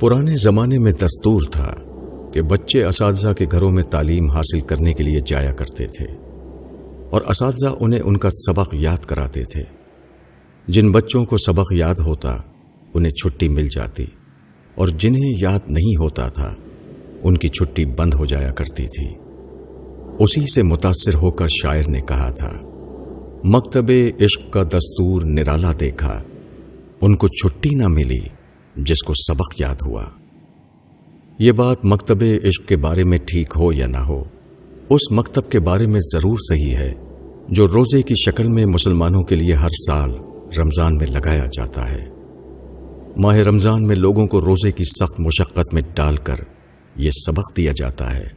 پرانے زمانے میں دستور تھا کہ بچے اساتذہ کے گھروں میں تعلیم حاصل کرنے کے لیے جایا کرتے تھے اور اساتذہ انہیں ان کا سبق یاد کراتے تھے۔ جن بچوں کو سبق یاد ہوتا انہیں چھٹی مل جاتی اور جنہیں یاد نہیں ہوتا تھا ان کی چھٹی بند ہو جایا کرتی تھی۔ اسی سے متاثر ہو کر شاعر نے کہا تھا، مکتب عشق کا دستور نرالا دیکھا، ان کو چھٹی نہ ملی جس کو سبق یاد ہوا۔ یہ بات مکتب عشق کے بارے میں ٹھیک ہو یا نہ ہو، اس مکتب کے بارے میں ضرور صحیح ہے جو روزے کی شکل میں مسلمانوں کے لیے ہر سال رمضان میں لگایا جاتا ہے۔ ماہ رمضان میں لوگوں کو روزے کی سخت مشقت میں ڈال کر یہ سبق دیا جاتا ہے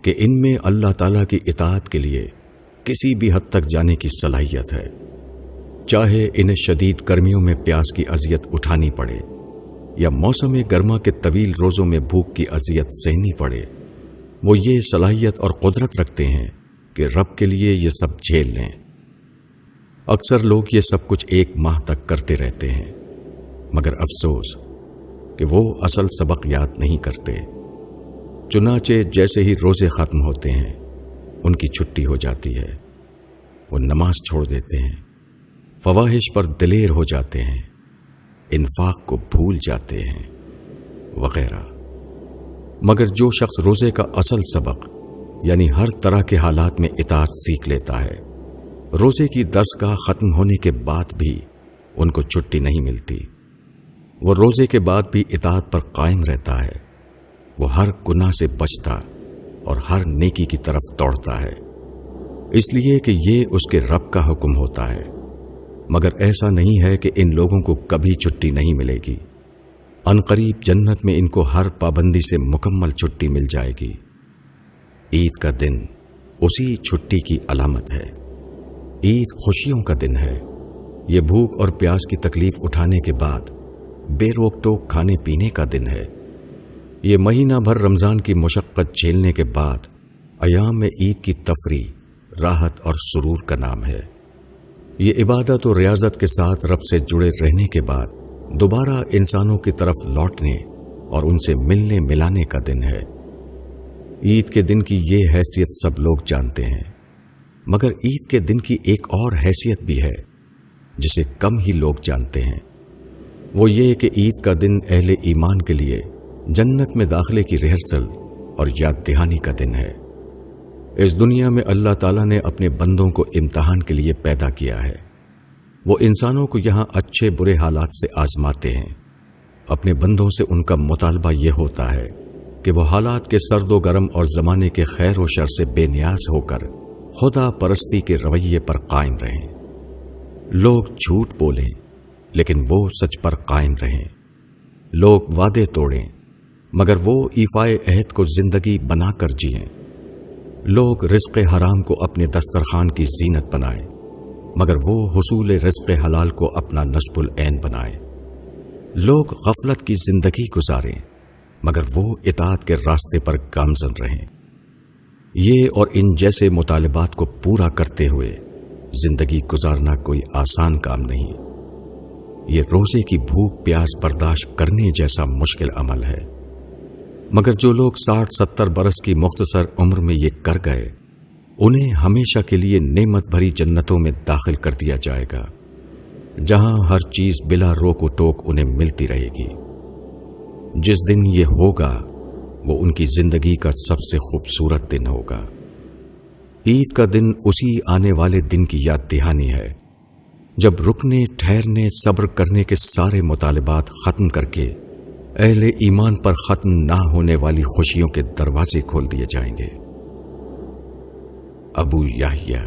کہ ان میں اللہ تعالیٰ کی اطاعت کے لیے کسی بھی حد تک جانے کی صلاحیت ہے، چاہے انہیں شدید گرمیوں میں پیاس کی اذیت اٹھانی پڑے یا موسم گرما کے طویل روزوں میں بھوک کی اذیت سہنی پڑے، وہ یہ صلاحیت اور قدرت رکھتے ہیں کہ رب کے لیے یہ سب جھیل لیں۔ اکثر لوگ یہ سب کچھ 1 ماہ تک کرتے رہتے ہیں، مگر افسوس کہ وہ اصل سبق یاد نہیں کرتے۔ چنانچہ جیسے ہی روزے ختم ہوتے ہیں ان کی چھٹی ہو جاتی ہے، وہ نماز چھوڑ دیتے ہیں، فواحش پر دلیر ہو جاتے ہیں، انفاق کو بھول جاتے ہیں وغیرہ۔ مگر جو شخص روزے کا اصل سبق یعنی ہر طرح کے حالات میں اطاعت سیکھ لیتا ہے، روزے کی درسگاہ ختم ہونے کے بعد بھی ان کو چھٹی نہیں ملتی، وہ روزے کے بعد بھی اطاعت پر قائم رہتا ہے، وہ ہر گناہ سے بچتا اور ہر نیکی کی طرف دوڑتا ہے، اس لیے کہ یہ اس کے رب کا حکم ہوتا ہے۔ مگر ایسا نہیں ہے کہ ان لوگوں کو کبھی چھٹی نہیں ملے گی، عنقریب جنت میں ان کو ہر پابندی سے مکمل چھٹی مل جائے گی۔ عید کا دن اسی چھٹی کی علامت ہے۔ عید خوشیوں کا دن ہے، یہ بھوک اور پیاس کی تکلیف اٹھانے کے بعد بے روک ٹوک کھانے پینے کا دن ہے، یہ مہینہ بھر رمضان کی مشقت جھیلنے کے بعد ایام میں عید کی تفریح، راحت اور سرور کا نام ہے۔ یہ عبادت و ریاضت کے ساتھ رب سے جڑے رہنے کے بعد دوبارہ انسانوں کی طرف لوٹنے اور ان سے ملنے ملانے کا دن ہے۔ عید کے دن کی یہ حیثیت سب لوگ جانتے ہیں، مگر عید کے دن کی ایک اور حیثیت بھی ہے جسے کم ہی لوگ جانتے ہیں، وہ یہ کہ عید کا دن اہل ایمان کے لیے جنت میں داخلے کی ریہرسل اور یاد دہانی کا دن ہے۔ اس دنیا میں اللہ تعالیٰ نے اپنے بندوں کو امتحان کے لیے پیدا کیا ہے، وہ انسانوں کو یہاں اچھے برے حالات سے آزماتے ہیں۔ اپنے بندوں سے ان کا مطالبہ یہ ہوتا ہے کہ وہ حالات کے سرد و گرم اور زمانے کے خیر و شر سے بے نیاز ہو کر خدا پرستی کے رویے پر قائم رہیں۔ لوگ جھوٹ بولیں لیکن وہ سچ پر قائم رہیں، لوگ وعدے توڑیں مگر وہ ایفائے عہد کو زندگی بنا کر جئیں، لوگ رزق حرام کو اپنے دسترخوان کی زینت بنائیں مگر وہ حصول رزق حلال کو اپنا نصب العین بنائیں، لوگ غفلت کی زندگی گزاریں مگر وہ اطاعت کے راستے پر گامزن رہیں۔ یہ اور ان جیسے مطالبات کو پورا کرتے ہوئے زندگی گزارنا کوئی آسان کام نہیں، یہ روزے کی بھوک پیاس برداشت کرنے جیسا مشکل عمل ہے، مگر جو لوگ 60-70 برس کی مختصر عمر میں یہ کر گئے انہیں ہمیشہ کے لیے نعمت بھری جنتوں میں داخل کر دیا جائے گا، جہاں ہر چیز بلا روک و ٹوک انہیں ملتی رہے گی۔ جس دن یہ ہوگا وہ ان کی زندگی کا سب سے خوبصورت دن ہوگا۔ عید کا دن اسی آنے والے دن کی یاد دہانی ہے جب رکنے ٹھہرنے صبر کرنے کے سارے مطالبات ختم کر کے اہل ایمان پر ختم نہ ہونے والی خوشیوں کے دروازے کھول دیے جائیں گے۔ ابو یحییٰ